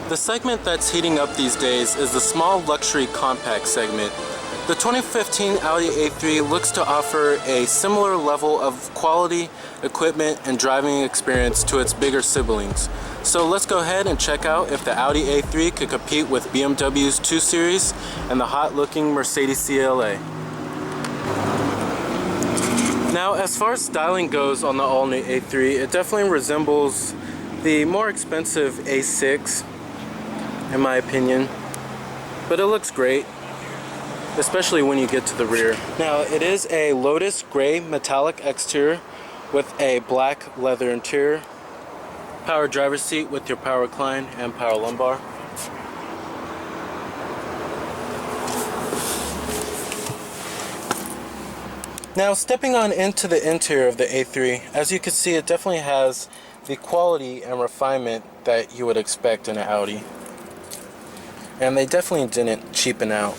The segment that's heating up these days is the small luxury compact segment. The 2015 Audi A3 looks to offer a similar level of quality, equipment, and driving experience to its bigger siblings. So let's go ahead and check out if the Audi A3 could compete with BMW's 2 Series and the hot-looking Mercedes CLA. Now, as far as styling goes on the all-new A3, it definitely resembles the more expensive A6, in my opinion, but it looks great, especially when you get to the rear. Now, it is a Lotus gray metallic exterior with a black leather interior, power driver's seat with your power recline and power lumbar. Now, stepping on into the interior of the A3, as you can see, it definitely has the quality and refinement that you would expect in an Audi. And they definitely didn't cheapen out.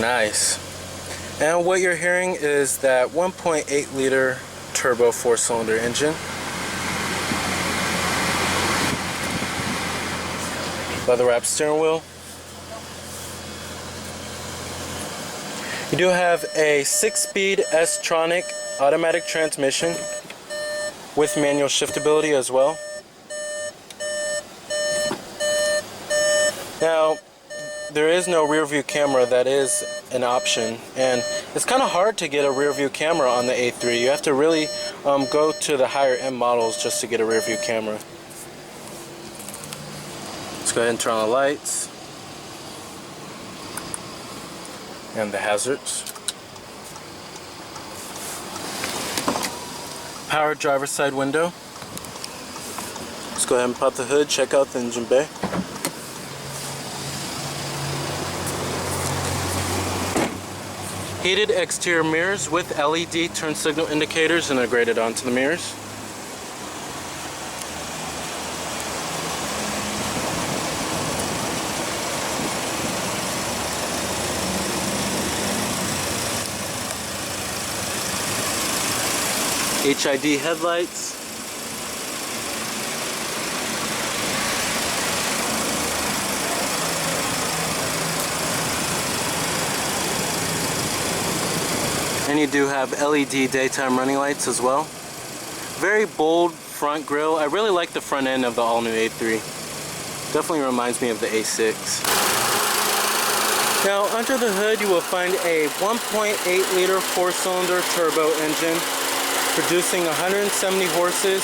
Nice. And what you're hearing is that 1.8 liter turbo 4-cylinder engine. Leather wrapped steering wheel. You do have a 6-speed S-tronic automatic transmission with manual shiftability as well. Now, there is no rear view camera. That is an option, and it's kind of hard to get a rear view camera on the A3. You have to really go to the higher end models just to get a rear view camera. Let's go ahead and turn on the lights and the hazards. Power driver's side window. Let's go ahead and pop the hood, check out the engine bay. Heated exterior mirrors with LED turn signal indicators integrated onto the mirrors. HID headlights. And you do have LED daytime running lights as well. Very bold front grille. I really like the front end of the all-new A3. Definitely reminds me of the A6. Now, under the hood you will find a 1.8 liter 4-cylinder turbo engine producing 170 horses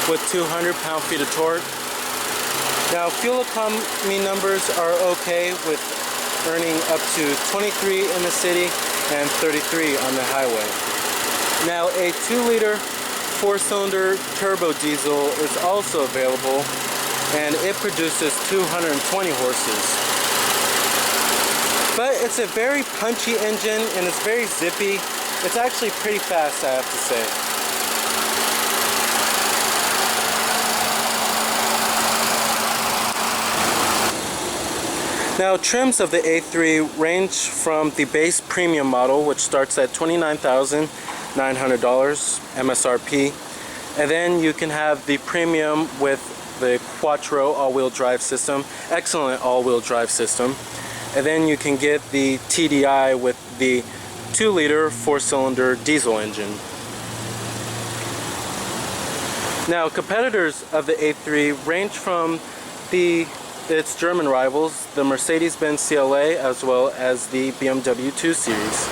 with 200 pound-feet of torque. Now, fuel economy numbers are okay with earning up to 23 in the city and 33 on the highway. Now, a 2-liter 4-cylinder turbo diesel is also available, and it produces 220 horses. But it's a very punchy engine and it's very zippy. It's actually pretty fast, I have to say. Now, trims of the A3 range from the base premium model, which starts at $29,900 MSRP, and then you can have the premium with the Quattro all-wheel drive system, excellent all-wheel drive system, and then you can get the TDI with the 2-liter 4-cylinder diesel engine. Now, competitors of the A3 range from its German rivals, the Mercedes-Benz CLA, as well as the BMW 2 Series.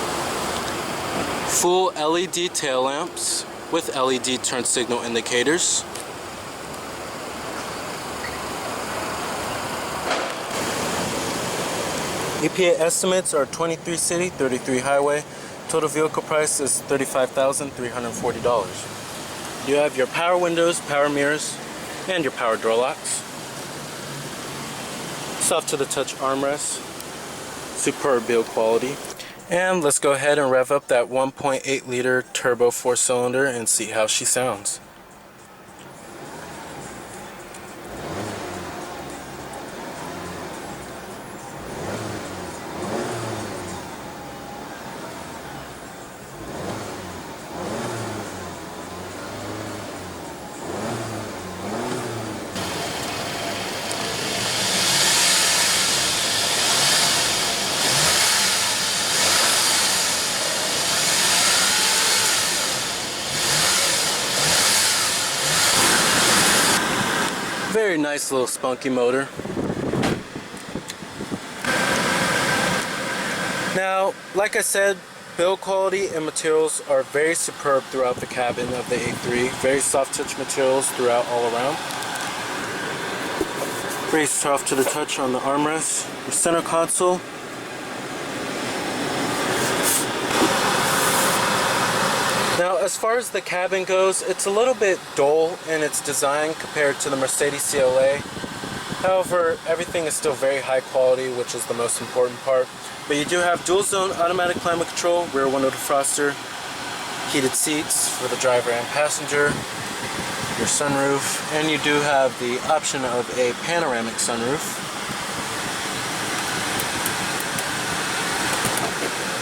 Full LED tail lamps with LED turn signal indicators. EPA estimates are 23 city, 33 highway. Total vehicle price is $35,340. You have your power windows, power mirrors, and your power door locks. Soft to the touch armrest. Superb build quality. And let's go ahead and rev up that 1.8 liter turbo 4-cylinder and see how she sounds. Very nice little spunky motor. Now, like I said, build quality and materials are very superb throughout the cabin of the A3. Very soft touch materials throughout all around. Very soft to the touch on the armrest. Your center console. Now, as far as the cabin goes, it's a little bit dull in its design compared to the Mercedes CLA. However, everything is still very high quality, which is the most important part. But you do have dual zone automatic climate control, rear window defroster, heated seats for the driver and passenger, your sunroof, and you do have the option of a panoramic sunroof.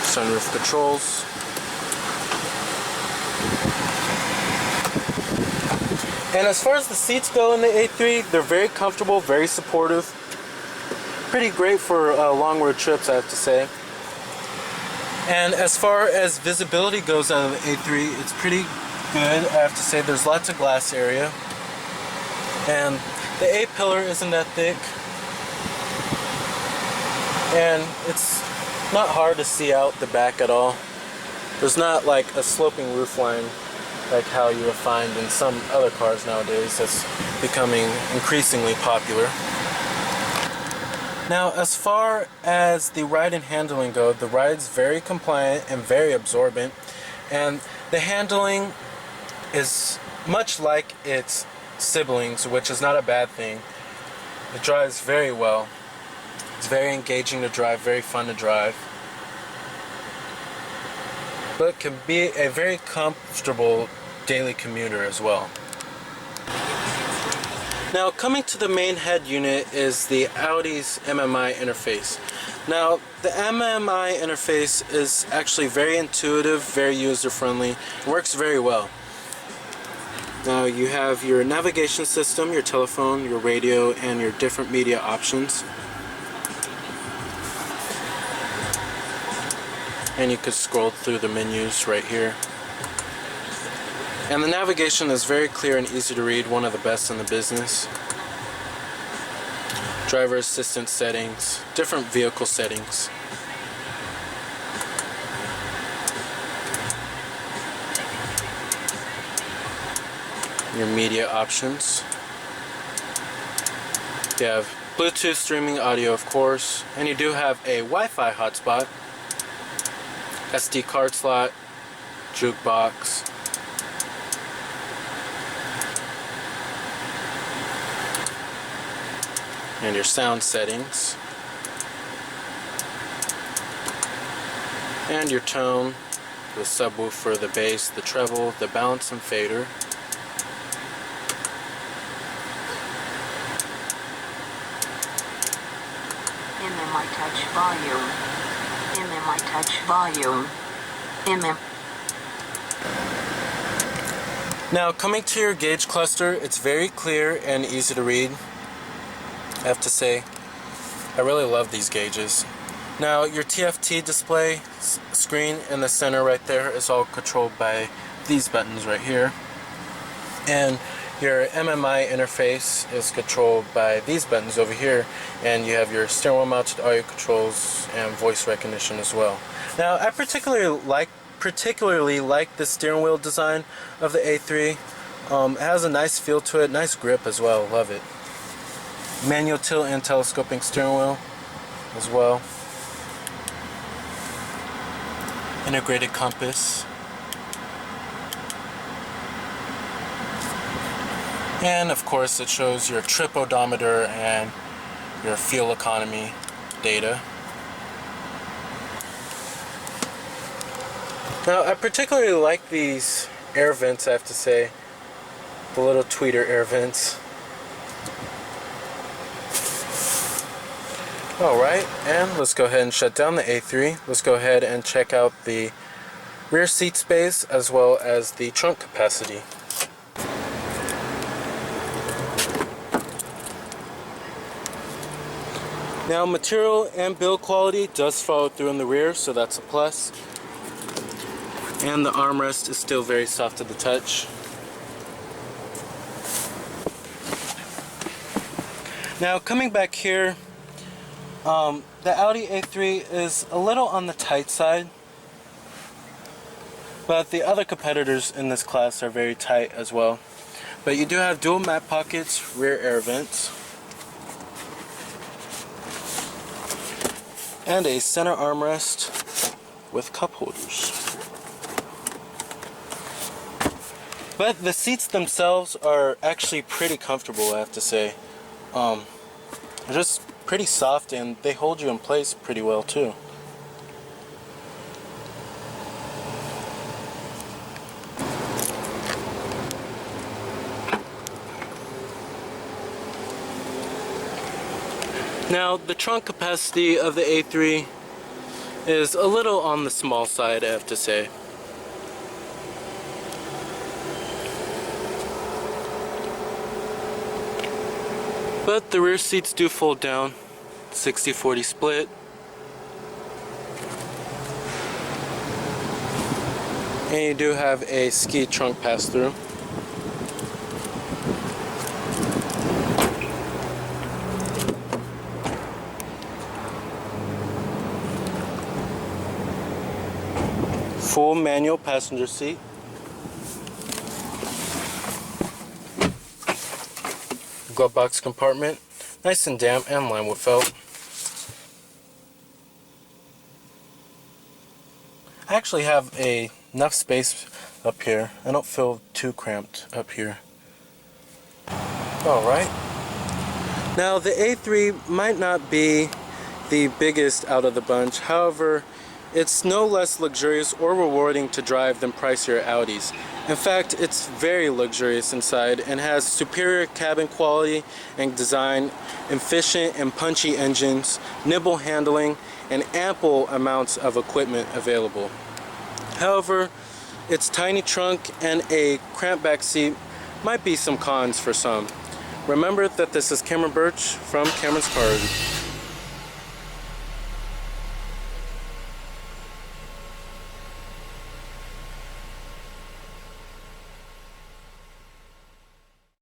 Sunroof controls. And as far as the seats go in the A3, they're very comfortable, very supportive. Pretty great for long road trips, I have to say. And as far as visibility goes out of the A3, it's pretty good, I have to say. There's lots of glass area. And the A-pillar isn't that thick. And it's not hard to see out the back at all. There's not like a sloping roofline like how you would find in some other cars nowadays. That's becoming increasingly popular. Now, as far as the ride and handling go, the ride's very compliant and very absorbent, and the handling is much like its siblings, which is not a bad thing. It drives very well. It's very engaging to drive, very fun to drive, but can be a very comfortable daily commuter as well. Now, coming to the main head unit is the Audi's MMI interface. Now, the MMI interface is actually very intuitive, very user-friendly, works very well. Now, you have your navigation system, your telephone, your radio, and your different media options. And you could scroll through the menus right here. And the navigation is very clear and easy to read, one of the best in the business. Driver assistance settings, different vehicle settings. Your media options. You have Bluetooth streaming audio, of course, and you do have a Wi-Fi hotspot, SD card slot, jukebox, and your sound settings, and your tone, the subwoofer, the bass, the treble, the balance and fader, MMI touch volume, MMI touch volume, Now, coming to your gauge cluster, it's very clear and easy to read. I have to say, I really love these gauges. Now, your TFT display screen in the center right there is all controlled by these buttons right here. And your MMI interface is controlled by these buttons over here. And you have your steering wheel mounted audio controls and voice recognition as well. Now, I particularly like the steering wheel design of the A3. It has a nice feel to it, nice grip as well, love it. Manual tilt and telescoping steering wheel as well. Integrated compass. And of course it shows your trip odometer and your fuel economy data. Now, I particularly like these air vents, I have to say. The little tweeter air vents. Alright, and let's go ahead and shut down the A3. Let's go ahead and check out the rear seat space as well as the trunk capacity. Now, material and build quality does follow through in the rear, so that's a plus. And the armrest is still very soft to the touch. Now, coming back here, the Audi A3 is a little on the tight side, but the other competitors in this class are very tight as well. But you do have dual mat pockets, rear air vents, and a center armrest with cup holders. But the seats themselves are actually pretty comfortable, I have to say. They're just pretty soft and they hold you in place pretty well too. Now, the trunk capacity of the A3 is a little on the small side, I have to say. But the rear seats do fold down, 60-40 split. And you do have a ski trunk pass-through. Full manual passenger seat. Glove box compartment, nice and damp and lined with felt. I actually have enough space up here. I don't feel too cramped up here. Alright. Now, the A3 might not be the biggest out of the bunch. However, it's no less luxurious or rewarding to drive than pricier Audis. In fact, it's very luxurious inside and has superior cabin quality and design, efficient and punchy engines, nimble handling, and ample amounts of equipment available. However, its tiny trunk and a cramped back seat might be some cons for some. Remember that this is Cameron Birch from Cameron's Car Review.